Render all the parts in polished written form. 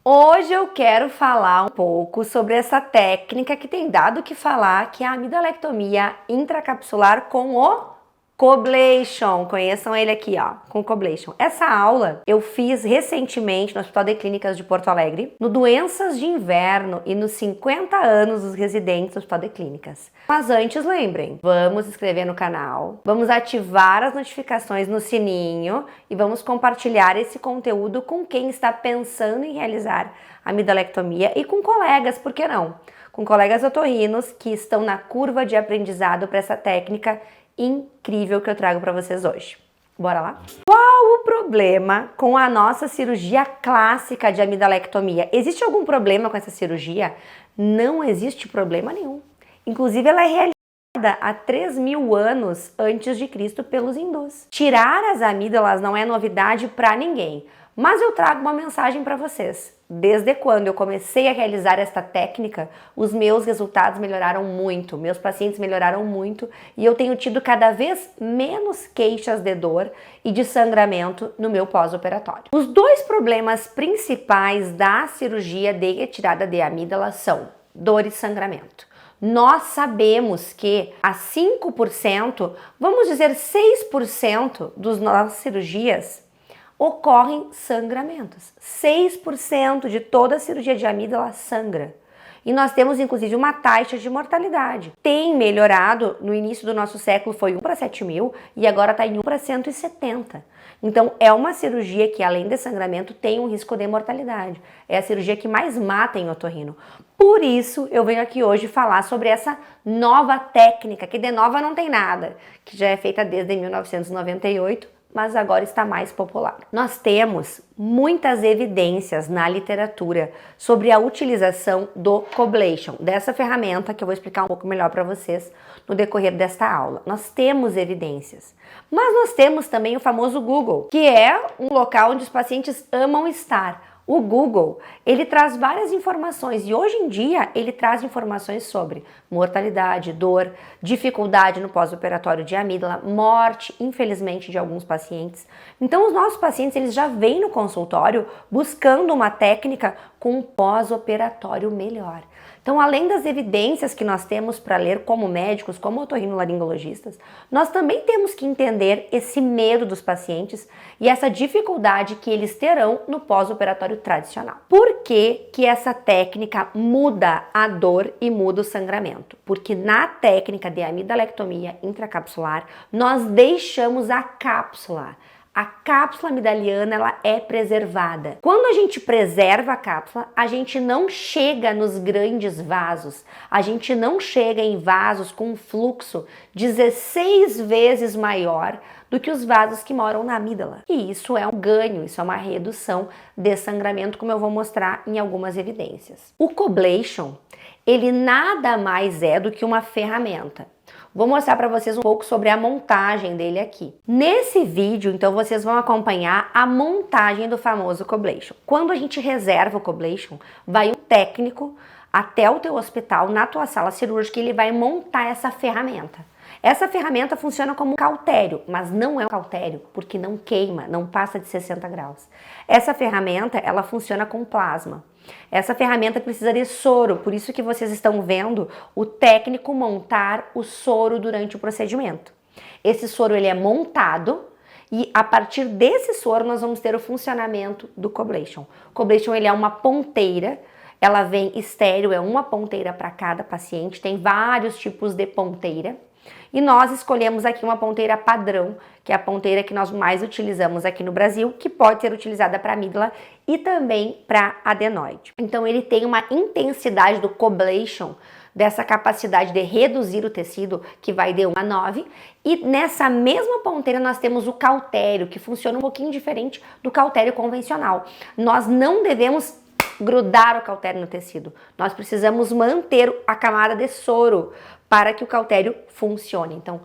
Hoje eu quero falar um pouco sobre essa técnica que tem dado o que falar, que é a amidalectomia intracapsular com o Coblation. Conheçam ele aqui, ó, com o Coblation. Essa aula eu fiz recentemente no Hospital de Clínicas de Porto Alegre, no Doenças de Inverno e nos 50 anos dos residentes do Hospital de Clínicas. Mas antes, lembrem, vamos se inscrever no canal, vamos ativar as notificações no sininho e vamos compartilhar esse conteúdo com quem está pensando em realizar a amidalectomia e com colegas, por que não? Com colegas otorrinos que estão na curva de aprendizado para essa técnica incrível que eu trago para vocês hoje. Bora lá? Qual o problema com a nossa cirurgia clássica de amidalectomia? Existe algum problema com essa cirurgia? Não existe problema nenhum. Inclusive, ela é realizada há 3.000 anos antes de Cristo pelos hindus. Tirar as amígdalas não é novidade para ninguém, mas eu trago uma mensagem para vocês. Desde quando eu comecei a realizar esta técnica, os meus resultados melhoraram muito, meus pacientes melhoraram muito e eu tenho tido cada vez menos queixas de dor e de sangramento no meu pós-operatório. Os dois problemas principais da cirurgia de retirada de amígdala são dor e sangramento. Nós sabemos que a 5%, vamos dizer 6% das nossas cirurgias ocorrem sangramentos. 6% de toda a cirurgia de amígdala sangra. E nós temos, inclusive, uma taxa de mortalidade. Tem melhorado, no início do nosso século foi 1 para 7.000 e agora está em 1 para 170. Então, é uma cirurgia que, além de sangramento, tem um risco de mortalidade. É a cirurgia que mais mata em otorrino. Por isso, eu venho aqui hoje falar sobre essa nova técnica, que de nova não tem nada, que já é feita desde 1998, mas agora está mais popular. Nós temos muitas evidências na literatura sobre a utilização do Coblation, dessa ferramenta que eu vou explicar um pouco melhor para vocês no decorrer desta aula. Nós temos evidências, mas nós temos também o famoso Google, que é um local onde os pacientes amam estar. O Google, ele traz várias informações e hoje em dia ele traz informações sobre mortalidade, dor, dificuldade no pós-operatório de amígdala, morte, infelizmente, de alguns pacientes. Então os nossos pacientes, eles já vêm no consultório buscando uma técnica com um pós-operatório melhor. Então, além das evidências que nós temos para ler como médicos, como otorrinolaringologistas, nós também temos que entender esse medo dos pacientes e essa dificuldade que eles terão no pós-operatório tradicional. Por que que essa técnica muda a dor e muda o sangramento? Porque na técnica de amidalectomia intracapsular, nós deixamos a cápsula. A cápsula amidaliana, ela é preservada. Quando a gente preserva a cápsula, a gente não chega nos grandes vasos. A gente não chega em vasos com um fluxo 16 vezes maior do que os vasos que moram na amígdala. E isso é um ganho, isso é uma redução de sangramento, como eu vou mostrar em algumas evidências. O Coblation, ele nada mais é do que uma ferramenta. Vou mostrar para vocês um pouco sobre a montagem dele aqui. Nesse vídeo, então, vocês vão acompanhar a montagem do famoso Coblation. Quando a gente reserva o Coblation, vai um técnico até o teu hospital, na tua sala cirúrgica, e ele vai montar essa ferramenta. Essa ferramenta funciona como um cautério, mas não é um cautério, porque não queima, não passa de 60 graus. Essa ferramenta, ela funciona com plasma. Essa ferramenta precisa de soro, por isso que vocês estão vendo o técnico montar o soro durante o procedimento. Esse soro, ele é montado e a partir desse soro nós vamos ter o funcionamento do Coblation. O Coblation, ele é uma ponteira, ela vem estéreo, é uma ponteira para cada paciente, tem vários tipos de ponteira. E nós escolhemos aqui uma ponteira padrão, que é a ponteira que nós mais utilizamos aqui no Brasil, que pode ser utilizada para amígdala e também para adenoide. Então ele tem uma intensidade do Coblation, dessa capacidade de reduzir o tecido, que vai de 1 a 9. E nessa mesma ponteira nós temos o cautério, que funciona um pouquinho diferente do cautério convencional. Nós não devemos grudar o cautério no tecido. Nós precisamos manter a camada de soro para que o cautério funcione. Então,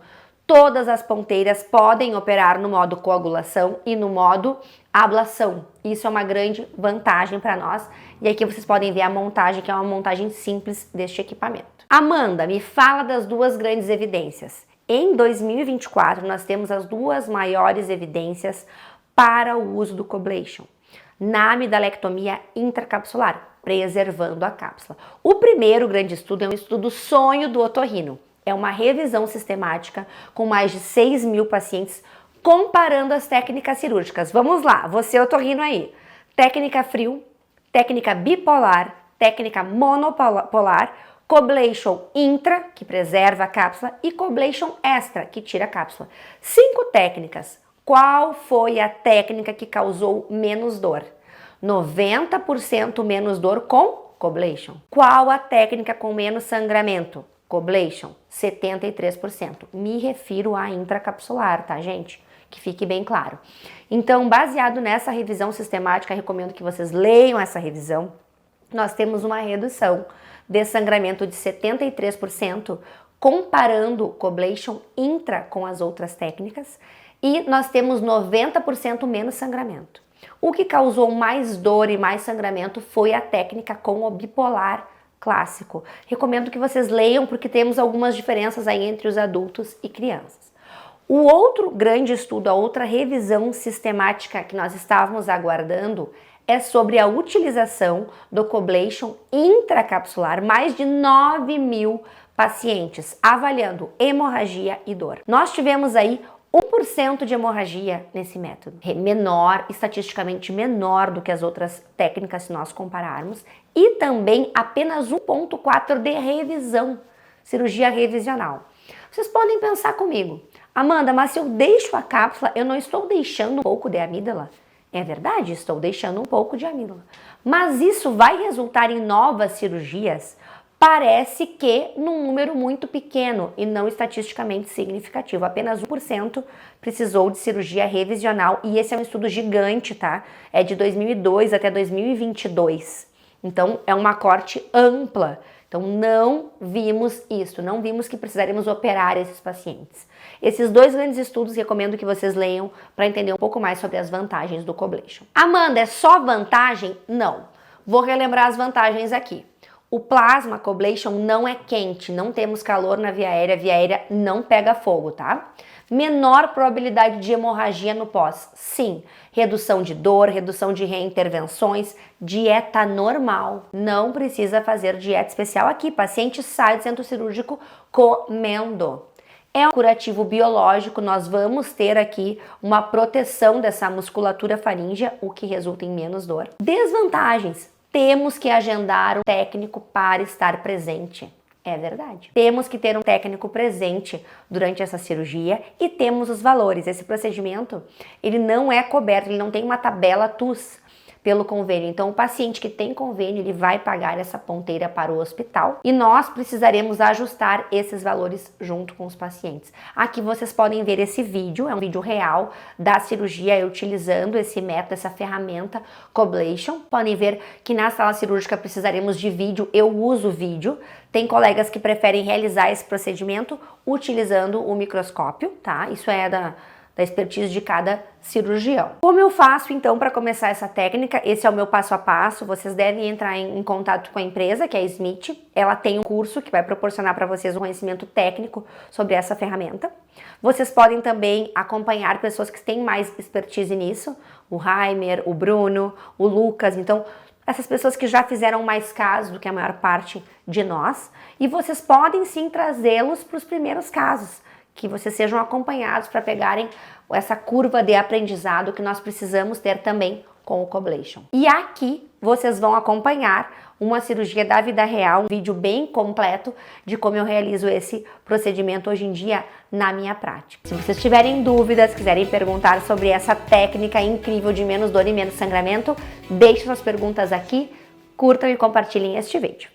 todas as ponteiras podem operar no modo coagulação e no modo ablação. Isso é uma grande vantagem para nós. E aqui vocês podem ver a montagem, que é uma montagem simples deste equipamento. Amanda, me fala das duas grandes evidências. Em 2024, nós temos as duas maiores evidências para o uso do Coblation. na amidalectomia intracapsular, preservando a cápsula. O primeiro grande estudo é um estudo sonho do otorrino. É uma revisão sistemática com mais de 6.000 pacientes comparando as técnicas cirúrgicas. Vamos lá, você otorrino aí. Técnica frio, técnica bipolar, técnica monopolar, coblation intra, que preserva a cápsula, e coblation extra, que tira a cápsula. 5 técnicas. Qual foi a técnica que causou menos dor? 90% menos dor com coblation. Qual a técnica com menos sangramento? Coblation, 73%. Me refiro à intracapsular, tá, gente? Que fique bem claro. Então, baseado nessa revisão sistemática, recomendo que vocês leiam essa revisão. Nós temos uma redução de sangramento de 73%, comparando coblation intra com as outras técnicas, e nós temos 90% menos sangramento. O que causou mais dor e mais sangramento foi a técnica com o bipolar clássico. Recomendo que vocês leiam porque temos algumas diferenças aí entre os adultos e crianças. O outro grande estudo, a outra revisão sistemática que nós estávamos aguardando é sobre a utilização do coblation intracapsular, mais de 9.000 pacientes, avaliando hemorragia e dor. Nós tivemos aí 1% de hemorragia nesse método, menor, estatisticamente menor do que as outras técnicas se nós compararmos, e também apenas 1,4% de revisão, cirurgia revisional. Vocês podem pensar comigo, Amanda, mas se eu deixo a cápsula, eu não estou deixando um pouco de amígdala? É verdade, estou deixando um pouco de amígdala. Mas isso vai resultar em novas cirurgias? Parece que num número muito pequeno e não estatisticamente significativo. Apenas 1% precisou de cirurgia revisional e esse é um estudo gigante, tá? É de 2002 até 2022. Então é uma corte ampla. Então não vimos isso, não vimos que precisaríamos operar esses pacientes. Esses 2 grandes estudos recomendo que vocês leiam para entender um pouco mais sobre as vantagens do coblation. Amanda, é só vantagem? Não. Vou relembrar as vantagens aqui. O plasma coblation não é quente, não temos calor na via aérea não pega fogo, tá? Menor probabilidade de hemorragia no pós, sim. Redução de dor, redução de reintervenções, dieta normal. Não precisa fazer dieta especial aqui, paciente sai do centro cirúrgico comendo. É um curativo biológico, nós vamos ter aqui uma proteção dessa musculatura faríngea, o que resulta em menos dor. Desvantagens. Temos que agendar um técnico para estar presente. É verdade. Temos que ter um técnico presente durante essa cirurgia e temos os valores. Esse procedimento, ele não é coberto, ele não tem uma tabela TUS pelo convênio. Então, o paciente que tem convênio, ele vai pagar essa ponteira para o hospital e nós precisaremos ajustar esses valores junto com os pacientes. Aqui vocês podem ver esse vídeo, é um vídeo real da cirurgia utilizando esse método, essa ferramenta coblation. Podem ver que na sala cirúrgica precisaremos de vídeo, eu uso vídeo. Tem colegas que preferem realizar esse procedimento utilizando o microscópio, tá? Isso é da expertise de cada cirurgião. Como eu faço então para começar essa técnica? Esse é o meu passo a passo. Vocês devem entrar em contato com a empresa, que é a Smith. Ela tem um curso que vai proporcionar para vocês um conhecimento técnico sobre essa ferramenta. Vocês podem também acompanhar pessoas que têm mais expertise nisso, o Raimer, o Bruno, o Lucas. Então, essas pessoas que já fizeram mais casos do que a maior parte de nós, e vocês podem sim trazê-los para os primeiros casos, que vocês sejam acompanhados para pegarem essa curva de aprendizado que nós precisamos ter também com o coblation. E aqui vocês vão acompanhar uma cirurgia da vida real, um vídeo bem completo de como eu realizo esse procedimento hoje em dia na minha prática. Se vocês tiverem dúvidas, quiserem perguntar sobre essa técnica incrível de menos dor e menos sangramento, deixem suas perguntas aqui, curtam e compartilhem este vídeo.